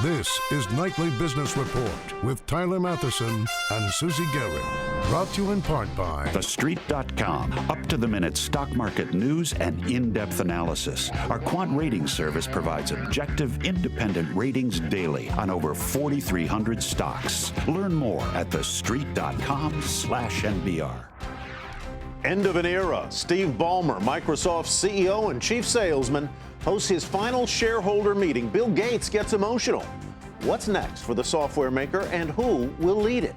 This is Nightly Business Report with Tyler Matheson and Susie Garrett. Brought to you in part by TheStreet.com. Up-to-the-minute stock market news and in-depth analysis. Our quant rating service provides objective, independent ratings daily on over 4,300 stocks. Learn more at TheStreet.com/NBR. End of an era. Steve Ballmer, Microsoft's CEO and chief salesman, hosts his final shareholder meeting. Bill Gates gets emotional. What's next for the software maker and who will lead it?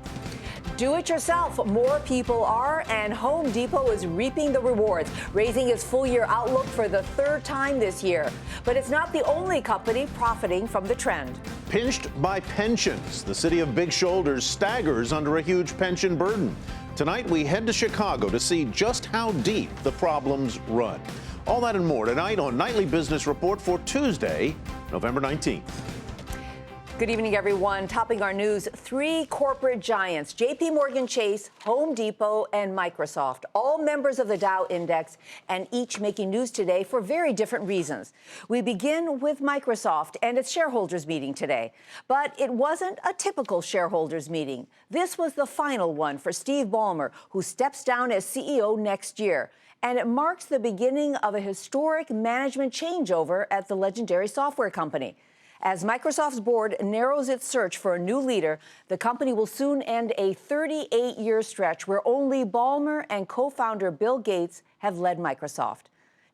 Do it yourself. More people are, and Home Depot is reaping the rewards, raising its full-year outlook for the third time this year. But it's not the only company profiting from the trend. Pinched by pensions, the city of Big Shoulders staggers under a huge pension burden. Tonight, we head to Chicago to see just how deep the problems run. All that and more tonight on Nightly Business Report for Tuesday, November 19th. Good evening, everyone. Topping our news, three corporate giants, JPMorgan Chase, Home Depot, and Microsoft, all members of the Dow Index, and each making news today for very different reasons. We begin with Microsoft and its shareholders meeting today. But it wasn't a typical shareholders meeting. This was the final one for Steve Ballmer, who steps down as CEO next year. And it marks the beginning of a historic management changeover at the legendary software company. As Microsoft's board narrows its search for a new leader, the company will soon end a 38-year stretch where only Ballmer and co-founder Bill Gates have led Microsoft.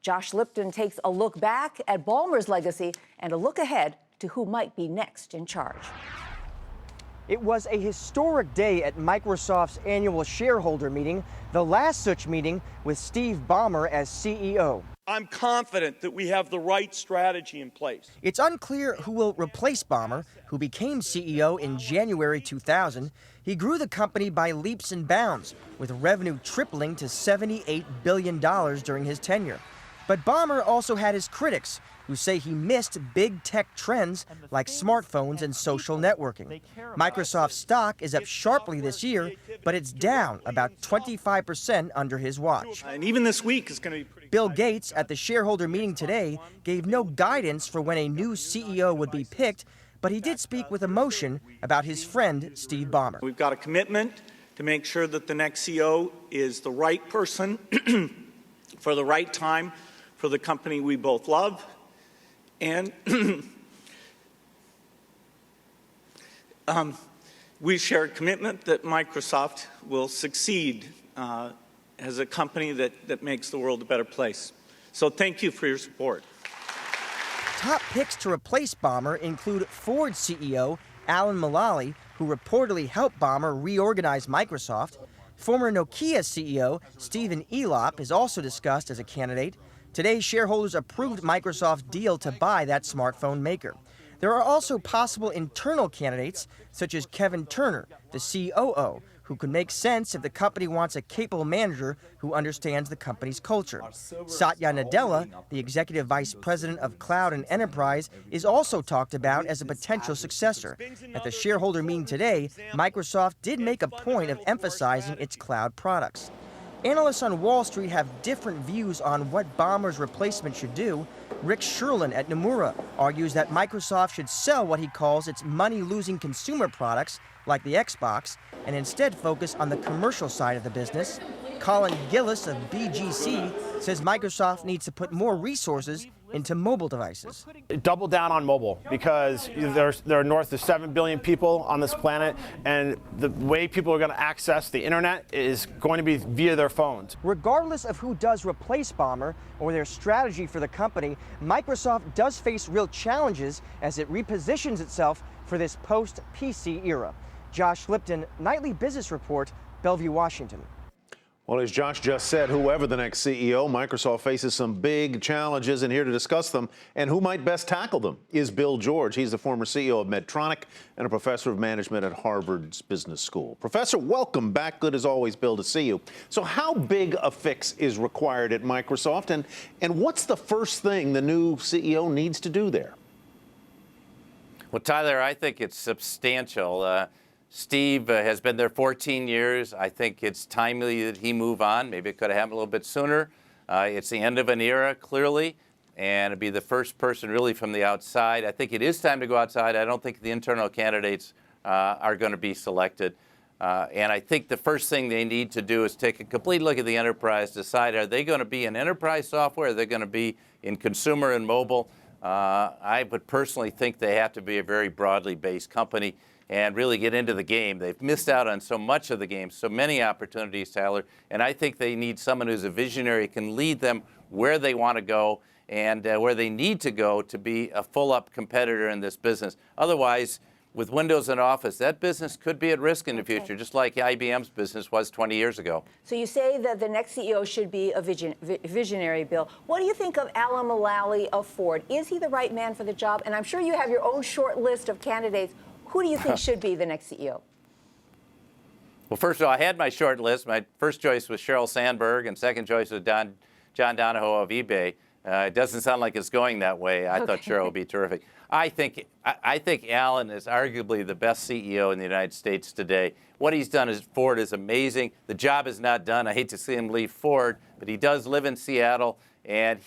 Josh Lipton takes a look back at Ballmer's legacy and a look ahead to who might be next in charge. It was a historic day at Microsoft's annual shareholder meeting, the last such meeting with Steve Ballmer as CEO. I'm confident that we have the right strategy in place. It's unclear who will replace Ballmer, who became CEO in January 2000. He grew the company by leaps and bounds, with revenue tripling to $78 billion during his tenure. But Ballmer also had his critics, who say he missed big tech trends like smartphones and social networking. Microsoft stock is up sharply this year, but it's down about 25% under his watch. And even this week is going to be pretty. Bill Gates, at the shareholder meeting today, gave no guidance for when a new CEO would be picked, but he did speak with emotion about his friend, Steve Ballmer. We've got a commitment to make sure that the next CEO is the right person for the right time for the company we both love. And we share a commitment that Microsoft will succeed as a company that makes the world a better place. So thank you for your support. Top picks to replace Ballmer include Ford CEO Alan Mulally, who reportedly helped Ballmer reorganize Microsoft. Former Nokia CEO Stephen Elop is also discussed as a candidate. Today, shareholders approved Microsoft's deal to buy that smartphone maker. There are also possible internal candidates, such as Kevin Turner, the COO, who could make sense if the company wants a capable manager who understands the company's culture. Satya Nadella, the executive vice president of Cloud and Enterprise, is also talked about as a potential successor. At the shareholder meeting today, Microsoft did make a point of emphasizing its cloud products. Analysts on Wall Street have different views on what Ballmer's replacement should do. Rick Sherlin at Nomura argues that Microsoft should sell what he calls its money-losing consumer products, like the Xbox, and instead focus on the commercial side of the business. Colin Gillis of BGC says Microsoft needs to put more resources into mobile devices. Double down on mobile, because there are north of 7 billion people on this planet, and the way people are going to access the internet is going to be via their phones. Regardless of who does replace Ballmer or their strategy for the company, Microsoft does face real challenges as it repositions itself for this post-PC era. Josh Lipton, Nightly Business Report, Bellevue, Washington. Well, as Josh just said, whoever the next CEO, Microsoft faces some big challenges, and here to discuss them and who might best tackle them is Bill George. He's the former CEO of Medtronic and a professor of management at Harvard's Business School. Professor, welcome back. Good as always, Bill, to see you. So how big a fix is required at Microsoft, and what's the first thing the new CEO needs to do there? Well, Tyler, I think it's substantial. Steve has been there 14 years. I think it's timely that he move on. Maybe it could have happened a little bit sooner. It's the end of an era, clearly. and be the first person really from the outside. I think it is time to go outside. I don't think the internal candidates are going to be selected. And I think the first thing they need to do is take a complete look at the enterprise, decide are they going to be in enterprise software, are they going to be in consumer and mobile. I would personally think they have to be a very broadly based company and really get into the game. They've missed out on so much of the game, so many opportunities, Tyler, and I think they need someone who's a visionary, can lead them where they want to go and where they need to go to be a full-up competitor in this business. Otherwise, with Windows and Office, that business could be at risk in the future, just like IBM's business was 20 years ago. So you say that the next CEO should be a visionary, Bill. What do you think of Alan Mulally of Ford? Is he the right man for the job? And I'm sure you have your own short list of candidates. Who do you think should be the next CEO? Well, first of all, I had my short list. My first choice was Sheryl Sandberg, and second choice was John Donahoe of eBay. It doesn't sound like it's going that way. I thought Sheryl would be terrific. I think Alan is arguably the best CEO in the United States today. What he's done at Ford is amazing. The job is not done. I hate to see him leave Ford, but he does live in Seattle. And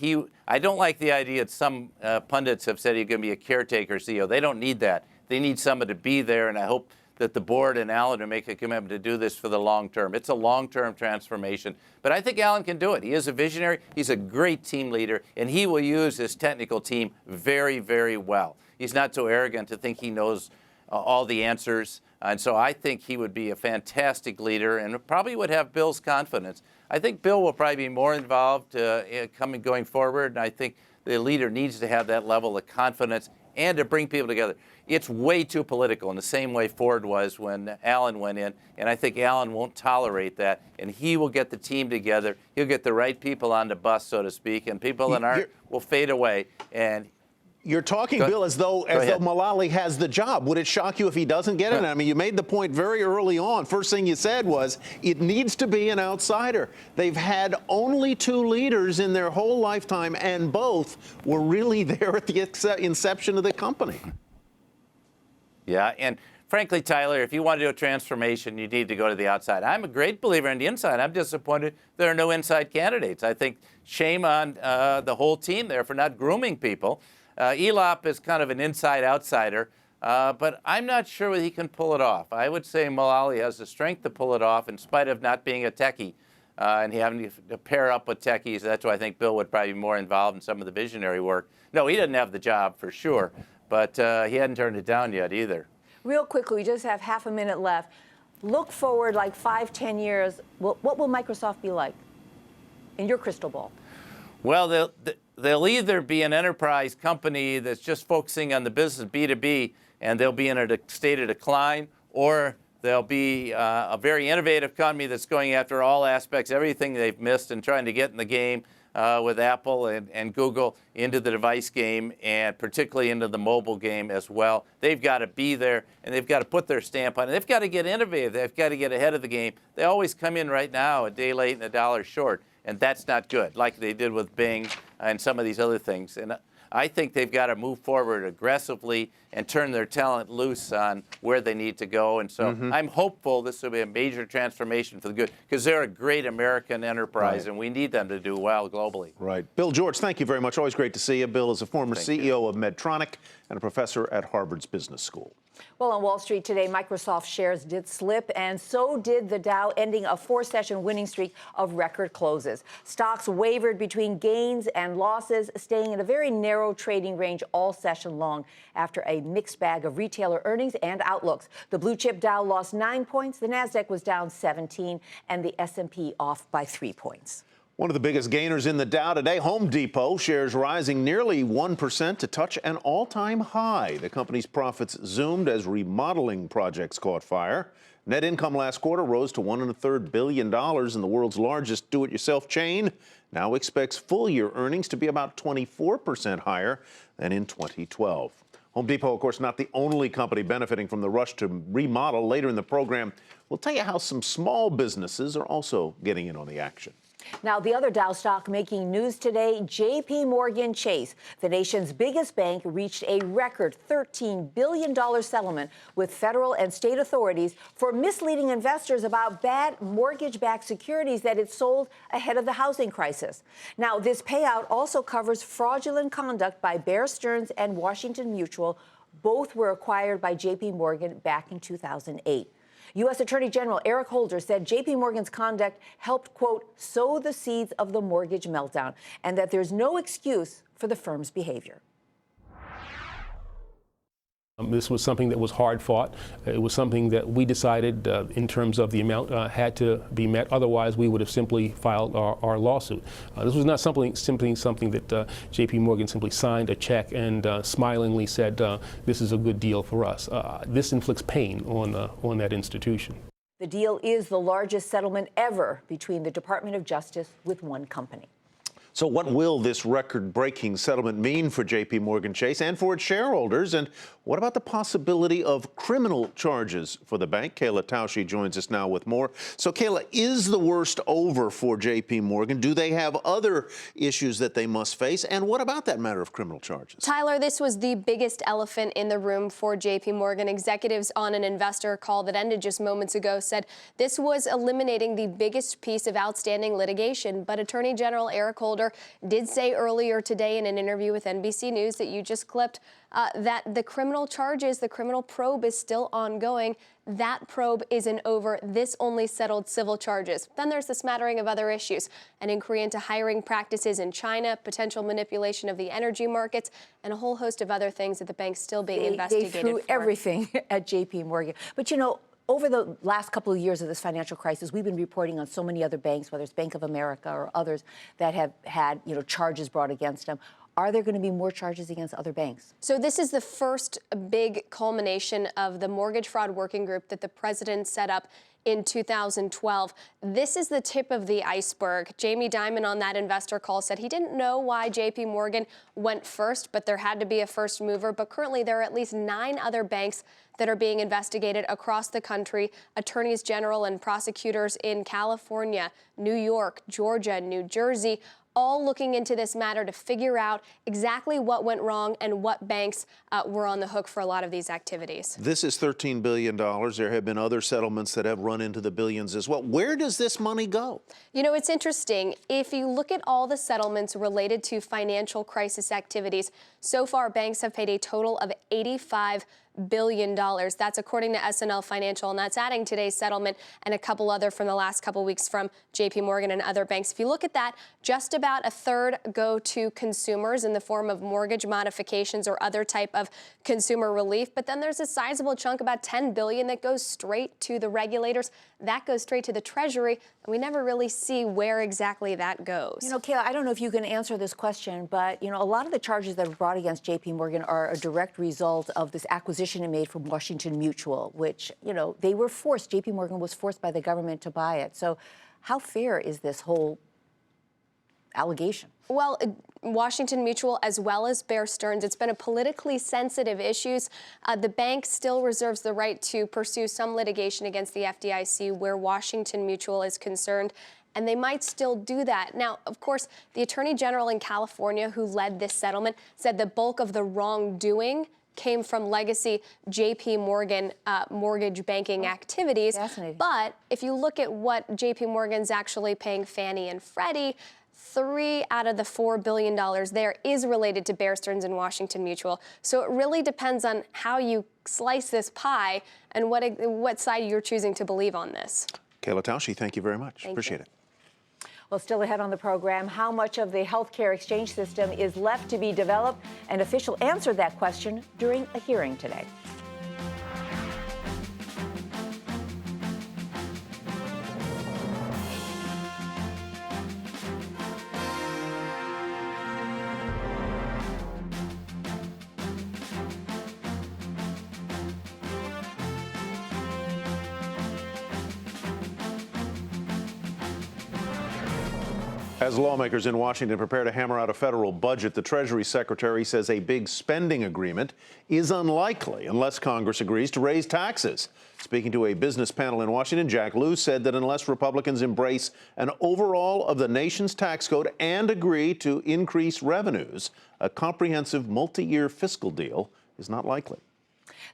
I don't like the idea that some pundits have said he's going to be a caretaker CEO. They don't need that. They need someone to be there, and I hope that the board and Alan will make a commitment to do this for the long term. It's a long-term transformation. But I think Alan can do it. He is a visionary. He's a great team leader, and he will use his technical team very, very well. He's not so arrogant to think he knows all the answers. And so I think he would be a fantastic leader and probably would have Bill's confidence. I think Bill will probably be more involved going forward, and I think the leader needs to have that level of confidence and to bring people together. It's way too political in the same way Ford was when Alan went in, and I think Alan won't tolerate that, and he will get the team together. He'll get the right people on the bus, so to speak, and people that aren't will fade away. And you're talking, Bill, as though Mulally has the job. Would it shock you if he doesn't get it? I mean, you made the point very early on. First thing you said was it needs to be an outsider. They've had only two leaders in their whole lifetime, and both were really there at the inception of the company. Yeah, and frankly, Tyler, if you want to do a transformation, you need to go to the outside. I'm a great believer in the inside. I'm disappointed there are no inside candidates. I think shame on the whole team there for not grooming people. Elop is kind of an inside-outsider, but I'm not sure whether he can pull it off. I would say Mulally has the strength to pull it off in spite of not being a techie and having to pair up with techies. That's why I think Bill would probably be more involved in some of the visionary work. No, he doesn't have the job for sure, but he hadn't turned it down yet either. Real quickly, we just have half a minute left. Look forward like 5-10 years. What will Microsoft be like in your crystal ball? Well, they'll either be an enterprise company that's just focusing on the business B2B, and they'll be in a state of decline, or they'll be a very innovative company that's going after all aspects, everything they've missed, and trying to get in the game with Apple and Google into the device game, and particularly into the mobile game as well. They've got to be there, and they've got to put their stamp on it. They've got to get innovative. They've got to get ahead of the game. They always come in right now a day late and a dollar short. And that's not good, like they did with Bing and some of these other things. And I think they've got to move forward aggressively and turn their talent loose on where they need to go. And so I'm hopeful this will be a major transformation for the good, because they're a great American enterprise, and we need them to do well globally. Right. Bill George, thank you very much. Always great to see you. Bill is a former CEO of Medtronic and a professor at Harvard's Business School. Well, on Wall Street today, Microsoft shares did slip, and so did the Dow, ending a 4-session winning streak of record closes. Stocks wavered between gains and losses, staying in a very narrow trading range all session long after a mixed bag of retailer earnings and outlooks. The blue chip Dow lost 9 points, the Nasdaq was down 17, and the S&P off by 3 points. One of the biggest gainers in the Dow today, Home Depot, shares rising nearly 1% to touch an all-time high. The company's profits zoomed as remodeling projects caught fire. Net income last quarter rose to $1.25 billion, and the world's largest do-it-yourself chain now expects full-year earnings to be about 24% higher than in 2012. Home Depot, of course, not the only company benefiting from the rush to remodel. Later in the program, we'll tell you how some small businesses are also getting in on the action. Now, the other Dow stock making news today, JPMorgan Chase, the nation's biggest bank, reached a record $13 billion settlement with federal and state authorities for misleading investors about bad mortgage-backed securities that it sold ahead of the housing crisis. Now, this payout also covers fraudulent conduct by Bear Stearns and Washington Mutual. Both were acquired by JPMorgan back in 2008. U.S. Attorney General Eric Holder said JPMorgan's conduct helped, quote, sow the seeds of the mortgage meltdown, and that there's no excuse for the firm's behavior. This was something that was hard fought. It was something that we decided in terms of the amount had to be met. Otherwise, we would have simply filed our lawsuit. This was not simply something that JPMorgan simply signed a check and smilingly said, this is a good deal for us. This inflicts pain on that institution. The deal is the largest settlement ever between the Department of Justice with one company. So what will this record-breaking settlement mean for JPMorgan Chase and for its shareholders? And what about the possibility of criminal charges for the bank? Kayla Tausche joins us now with more. So, Kayla, is the worst over for JPMorgan? Do they have other issues that they must face? And what about that matter of criminal charges? Tyler, this was the biggest elephant in the room for JPMorgan. Executives on an investor call that ended just moments ago said this was eliminating the biggest piece of outstanding litigation. But Attorney General Eric Holder did say earlier today in an interview with NBC News that you just clipped that the criminal charges, the criminal probe is still ongoing. That probe isn't over. This only settled civil charges. Then there's the smattering of other issues, an inquiry into hiring practices in China, potential manipulation of the energy markets, and a whole host of other things that the bank's still being investigated They threw for. everything at JPMorgan. But, you know, over the last couple of years of this financial crisis, we've been reporting on so many other banks, whether it's Bank of America or others, that have had, you know, charges brought against them. Are there going to be more charges against other banks? So this is the first big culmination of the mortgage fraud working group that the president set up in 2012. This is the tip of the iceberg. Jamie Dimon on that investor call said he didn't know why JPMorgan went first, but there had to be a first mover. But currently there are at least 9 other banks that are being investigated across the country. Attorneys general and prosecutors in California, New York, Georgia, New Jersey, all looking into this matter to figure out exactly what went wrong and what banks were on the hook for a lot of these activities. This is $13 billion. There have been other settlements that have run into the billions as well. Where does this money go? You know, it's interesting. If you look at all the settlements related to financial crisis activities, so far banks have paid a total of $85 billion. That's according to SNL Financial, and that's adding today's settlement and a couple other from the last couple weeks from JPMorgan and other banks. If you look at that, just about a third go to consumers in the form of mortgage modifications or other type of consumer relief. But then there's a sizable chunk, about $10 billion, that goes straight to the regulators. That goes straight to the Treasury, and we never really see where exactly that goes. You know, Kayla, I don't know if you can answer this question, but, you know, a lot of the charges that were brought against JPMorgan are a direct result of this acquisition it made from Washington Mutual, which, you know, they were forced, JPMorgan was forced by the government to buy it. So how fair is this whole allegation? Well, Washington Mutual as well as Bear Stearns, it's been a politically sensitive issue. The bank still reserves the right to pursue some litigation against the FDIC where Washington Mutual is concerned, and they might still do that. Now, of course, the Attorney General in California who led this settlement said the bulk of the wrongdoing came from legacy JPMorgan mortgage banking activities. Fascinating. But if you look at what JPMorgan's actually paying Fannie and Freddie, 3 out of the $4 billion there is related to Bear Stearns and Washington Mutual. So it really depends on how you slice this pie and what side you're choosing to believe on this. Kayla Tausche, thank you very much. Appreciate it. Well, still ahead on the program, how much of the healthcare exchange system is left to be developed? An official answered that question during a hearing today. As lawmakers in Washington prepare to hammer out a federal budget, the Treasury Secretary says a big spending agreement is unlikely unless Congress agrees to raise taxes. Speaking to a business panel in Washington, Jack Lew said that unless Republicans embrace an overhaul of the nation's tax code and agree to increase revenues, a comprehensive multi-year fiscal deal is not likely.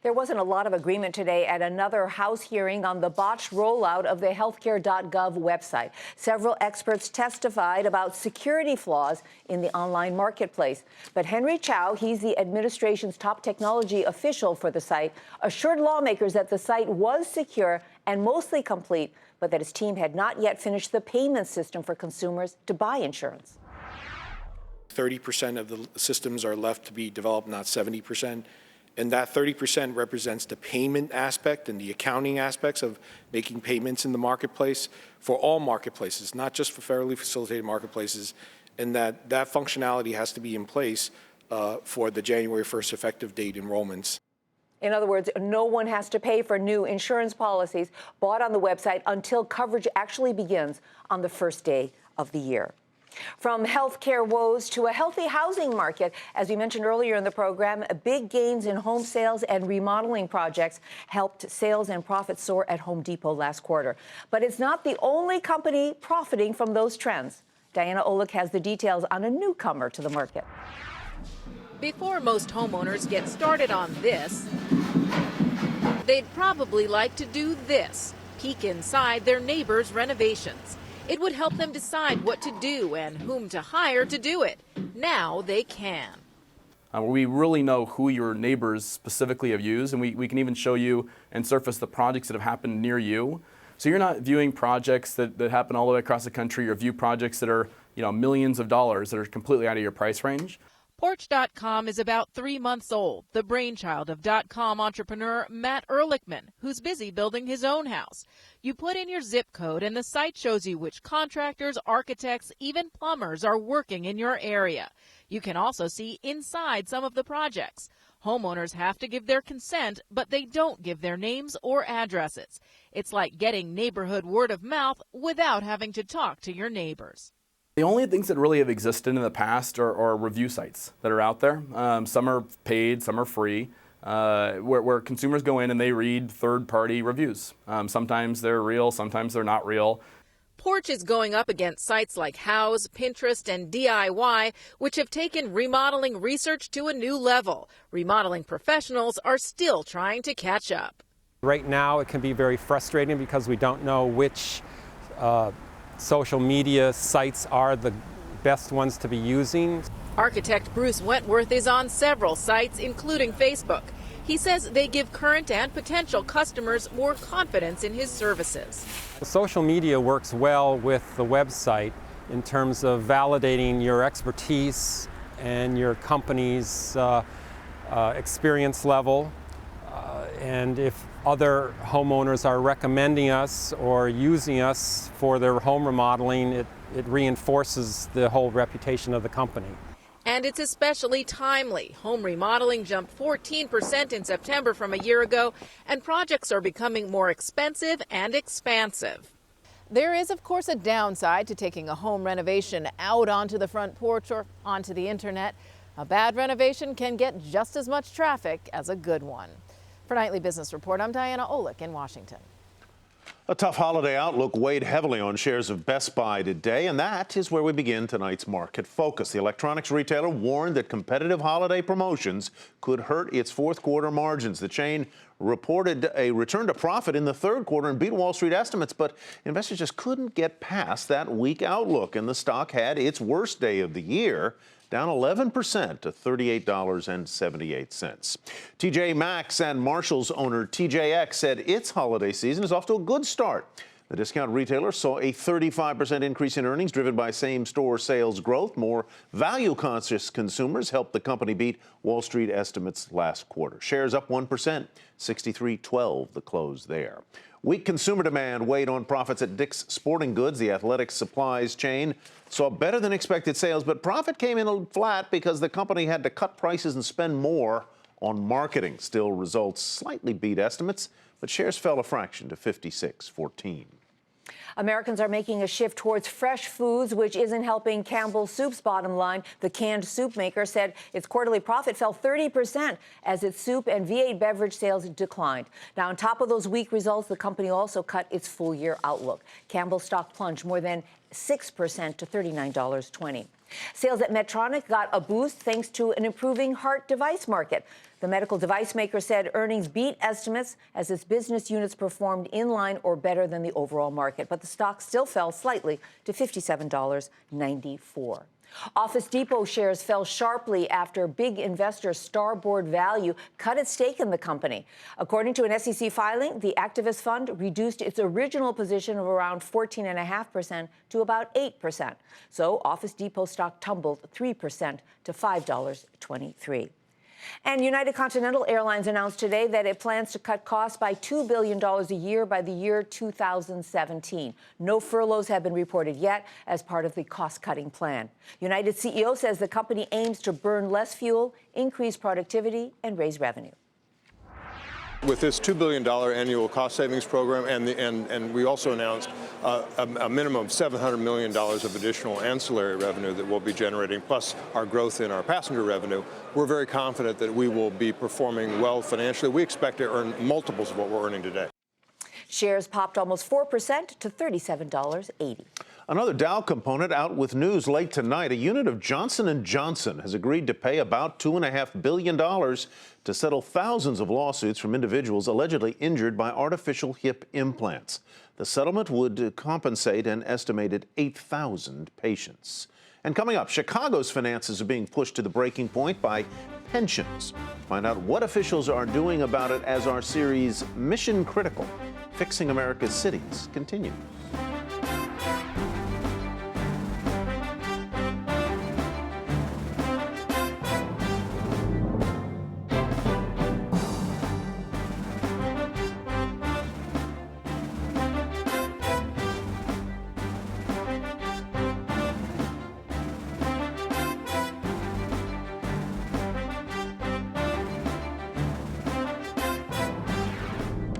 There wasn't a lot of agreement today at another House hearing on the botched rollout of the healthcare.gov website. Several experts testified about security flaws in the online marketplace. But Henry Chow, he's the administration's top technology official for the site, assured lawmakers that the site was secure and mostly complete, but that his team had not yet finished the payment system for consumers to buy insurance. 30% of the systems are left to be developed, not 70%. And that 30% represents the payment aspect and the accounting aspects of making payments in the marketplace for all marketplaces, not just for federally facilitated marketplaces, and that functionality has to be in place for the January 1st effective date enrollments. In other words, no one has to pay for new insurance policies bought on the website until coverage actually begins on the first day of the year. From healthcare woes to a healthy housing market, as we mentioned earlier in the program, big gains in home sales and remodeling projects helped sales and profits soar at Home Depot last quarter. But it's not the only company profiting from those trends. Diana Olick has the details on a newcomer to the market. Before most homeowners get started on this, they'd probably like to do this: peek inside their neighbors' renovations. It would help them decide what to do and whom to hire to do it. Now they can. We really know who your neighbors specifically have used, and we can even show you and surface the projects that have happened near you. So you're not viewing projects that happen all the way across the country, or view projects that are, millions of dollars that are completely out of your price range. Porch.com is about 3 months old, the brainchild of .com entrepreneur Matt Ehrlichman, who's busy building his own house. You put in your zip code and the site shows you which contractors, architects, even plumbers are working in your area. You can also see inside some of the projects. Homeowners have to give their consent, but they don't give their names or addresses. It's like getting neighborhood word of mouth without having to talk to your neighbors. The only things that really have existed in the past are review sites that are out there. Some are paid, some are free, where consumers go in and they read third-party reviews. Sometimes they're real, sometimes they're not real. Porch is going up against sites like Houzz, Pinterest, and DIY, which have taken remodeling research to a new level. Remodeling professionals are still trying to catch up. Right now, it can be very frustrating because we don't know which social media sites are the best ones to be using. Architect Bruce Wentworth is on several sites, including Facebook. He says they give current and potential customers more confidence in his services. Social media works well with the website in terms of validating your expertise and your company's experience level. And if other homeowners are recommending us or using us for their home remodeling, it reinforces the whole reputation of the company. And it's especially timely. Home remodeling jumped 14% in September from a year ago, and projects are becoming more expensive and expansive. There is, of course, a downside to taking a home renovation out onto the front porch or onto the internet. A bad renovation can get just as much traffic as a good one. For Nightly Business Report, I'm Diana Olick in Washington. A tough holiday outlook weighed heavily on shares of Best Buy today, and that is where we begin tonight's market focus. The electronics retailer warned that competitive holiday promotions could hurt its fourth quarter margins. The chain reported a return to profit in the third quarter and beat Wall Street estimates, but investors just couldn't get past that weak outlook, and the stock had its worst day of the year, down 11% to $38.78. TJ Maxx and Marshall's owner TJX said its holiday season is off to a good start. The discount retailer saw a 35% increase in earnings driven by same-store sales growth. More value-conscious consumers helped the company beat Wall Street estimates last quarter. Shares up 1%, $63.12 the close there. Weak consumer demand weighed on profits at Dick's Sporting Goods. The athletic supplies chain saw better than expected sales, but profit came in flat because the company had to cut prices and spend more on marketing. Still, results slightly beat estimates, but shares fell a fraction to $56.14. Americans are making a shift towards fresh foods, which isn't helping Campbell's Soup's bottom line. The canned soup maker said its quarterly profit fell 30% as its soup and V8 beverage sales declined. Now, on top of those weak results, the company also cut its full-year outlook. Campbell's stock plunged more than 6% to $39.20. Sales at Medtronic got a boost thanks to an improving heart device market. The medical device maker said earnings beat estimates as its business units performed in line or better than the overall market. But the stock still fell slightly to $57.94. Office Depot shares fell sharply after big investor Starboard Value cut its stake in the company. According to an SEC filing, the activist fund reduced its original position of around 14.5% to about 8%. So Office Depot stock tumbled 3% to $5.23. And United Continental Airlines announced today that it plans to cut costs by $2 billion a year by the year 2017. No furloughs have been reported yet as part of the cost-cutting plan. United CEO says the company aims to burn less fuel, increase productivity, and raise revenue. With this $2 billion annual cost savings program, and we also announced a minimum of $700 million of additional ancillary revenue that we'll be generating, plus our growth in our passenger revenue, we're very confident that we will be performing well financially. We expect to earn multiples of what we're earning today. Shares popped almost 4% to $37.80. Another Dow component out with news late tonight. A unit of Johnson & Johnson has agreed to pay about $2.5 billion to settle thousands of lawsuits from individuals allegedly injured by artificial hip implants. The settlement would compensate an estimated 8,000 patients. And coming up, Chicago's finances are being pushed to the breaking point by pensions. Find out what officials are doing about it as our series Mission Critical, Fixing America's Cities, continue.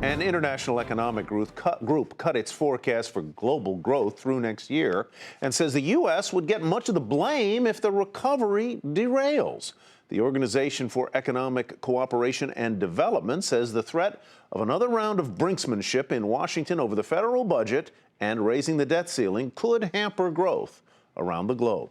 An international economic group cut its forecast for global growth through next year and says the U.S. would get much of the blame if the recovery derails. The Organization for Economic Cooperation and Development says the threat of another round of brinksmanship in Washington over the federal budget and raising the debt ceiling could hamper growth around the globe.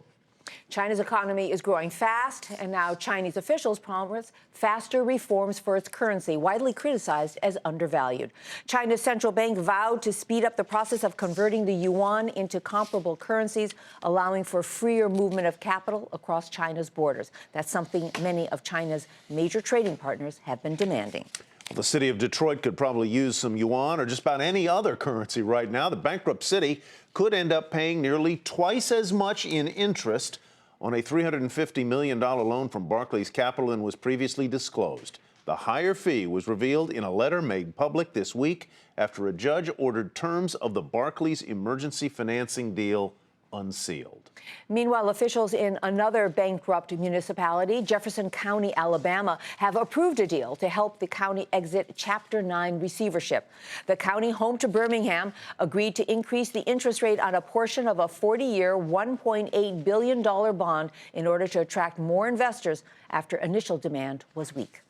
China's economy is growing fast, and now Chinese officials promise faster reforms for its currency, widely criticized as undervalued. China's central bank vowed to speed up the process of converting the yuan into comparable currencies, allowing for freer movement of capital across China's borders. That's something many of China's major trading partners have been demanding. Well, the city of Detroit could probably use some yuan or just about any other currency right now. The bankrupt city could end up paying nearly twice as much in interest on a $350 million loan from Barclays Capital than was previously disclosed. The higher fee was revealed in a letter made public this week after a judge ordered terms of the Barclays emergency financing deal unsealed. Meanwhile, officials in another bankrupt municipality, Jefferson County, Alabama, have approved a deal to help the county exit Chapter 9 receivership. The county, home to Birmingham, agreed to increase the interest rate on a portion of a 40-year, $1.8 billion bond in order to attract more investors after initial demand was weak.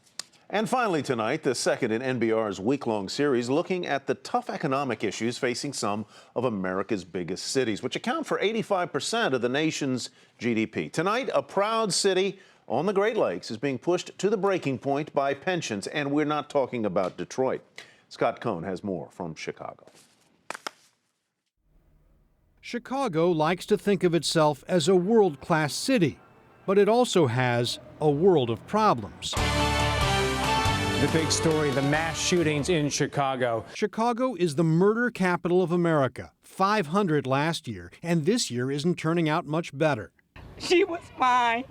And finally tonight, the second in NBR's week-long series looking at the tough economic issues facing some of America's biggest cities, which account for 85% of the nation's GDP. Tonight, a proud city on the Great Lakes is being pushed to the breaking point by pensions, and we're not talking about Detroit. Scott Cohn has more from Chicago. Chicago likes to think of itself as a world-class city, but it also has a world of problems. The big story, the mass shootings in Chicago. Chicago is the murder capital of America, 500 last year, and this year isn't turning out much better. She was mine,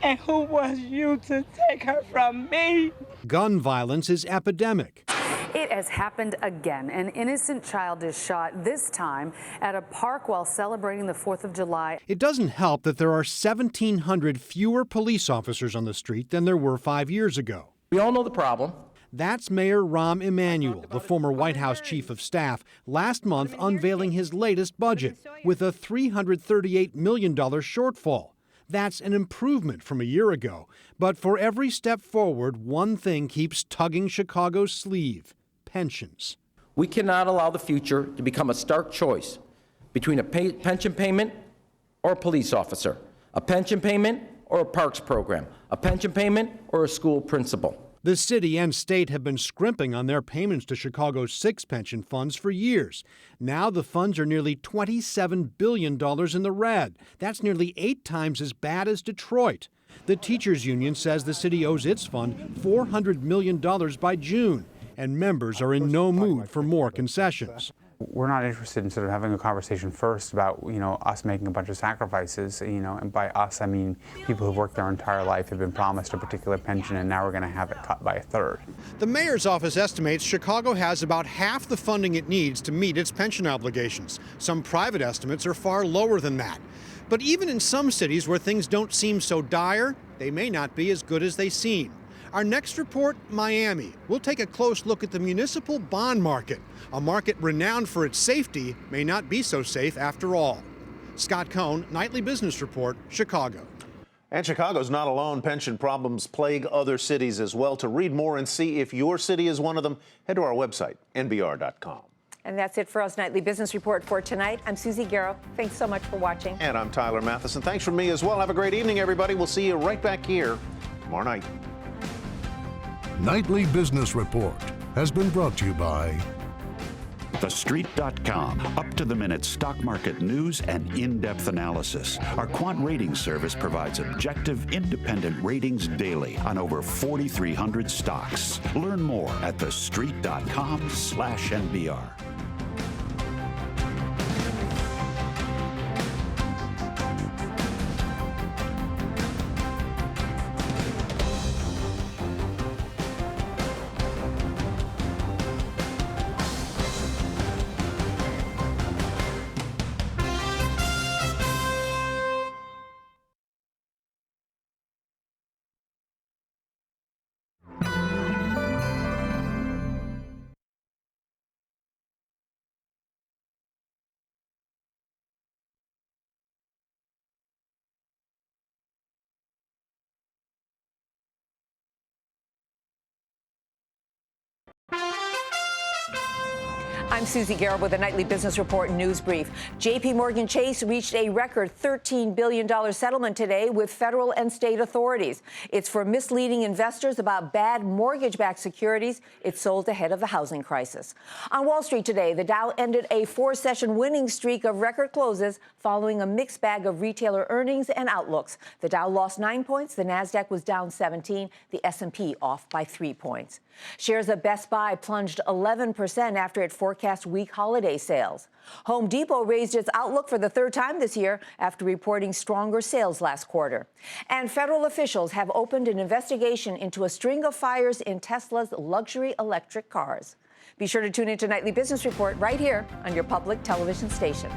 and who was you to take her from me? Gun violence is epidemic. It has happened again. An innocent child is shot, this time at a park while celebrating the 4th of July. It doesn't help that there are 1,700 fewer police officers on the street than there were 5 years ago. We all know the problem. That's Mayor Rahm Emanuel, the former White House chief of staff, last month unveiling his latest budget with a $338 million shortfall. That's an improvement from a year ago. But for every step forward, one thing keeps tugging Chicago's sleeve: pensions. We cannot allow the future to become a stark choice between a pension payment or a police officer, a pension payment or a parks program, a pension payment or a school principal. The city and state have been scrimping on their payments to Chicago's 6 pension funds for years. Now the funds are nearly $27 billion in the red. That's nearly 8 times as bad as Detroit. The teachers union says the city owes its fund $400 million by June, and members are in no mood for more concessions. We're not interested in sort of having a conversation first about, us making a bunch of sacrifices, and by us, I mean people who've worked their entire life, have been promised a particular pension, and now we're going to have it cut by a third. The mayor's office estimates Chicago has about half the funding it needs to meet its pension obligations. Some private estimates are far lower than that. But even in some cities where things don't seem so dire, they may not be as good as they seem. Our next report, Miami. We'll take a close look at the municipal bond market. A market renowned for its safety may not be so safe after all. Scott Cohn, Nightly Business Report, Chicago. And Chicago's not alone. Pension problems plague other cities as well. To read more and see if your city is one of them, head to our website, nbr.com. And that's it for us Nightly Business Report for tonight. I'm Susie Garrow. Thanks so much for watching. And I'm Tyler Mathisen. Thanks from me as well. Have a great evening, everybody. We'll see you right back here tomorrow night. Nightly Business Report has been brought to you by TheStreet.com, up-to-the-minute stock market news and in-depth analysis. Our quant rating service provides objective, independent ratings daily on over 4,300 stocks. Learn more at TheStreet.com/NBR. I'm Susie Garrow with a Nightly Business Report news brief. JPMorgan Chase reached a record $13 billion settlement today with federal and state authorities. It's for misleading investors about bad mortgage-backed securities it sold ahead of the housing crisis. On Wall Street today, the Dow ended a 4-session winning streak of record closes following a mixed bag of retailer earnings and outlooks. The Dow lost 9 points, the Nasdaq was down 17, the S&P off by 3 points. Shares of Best Buy plunged 11% after it forecast weak holiday sales. Home Depot raised its outlook for the 3rd time this year after reporting stronger sales last quarter. And federal officials have opened an investigation into a string of fires in Tesla's luxury electric cars. Be sure to tune into Nightly Business Report right here on your public television station.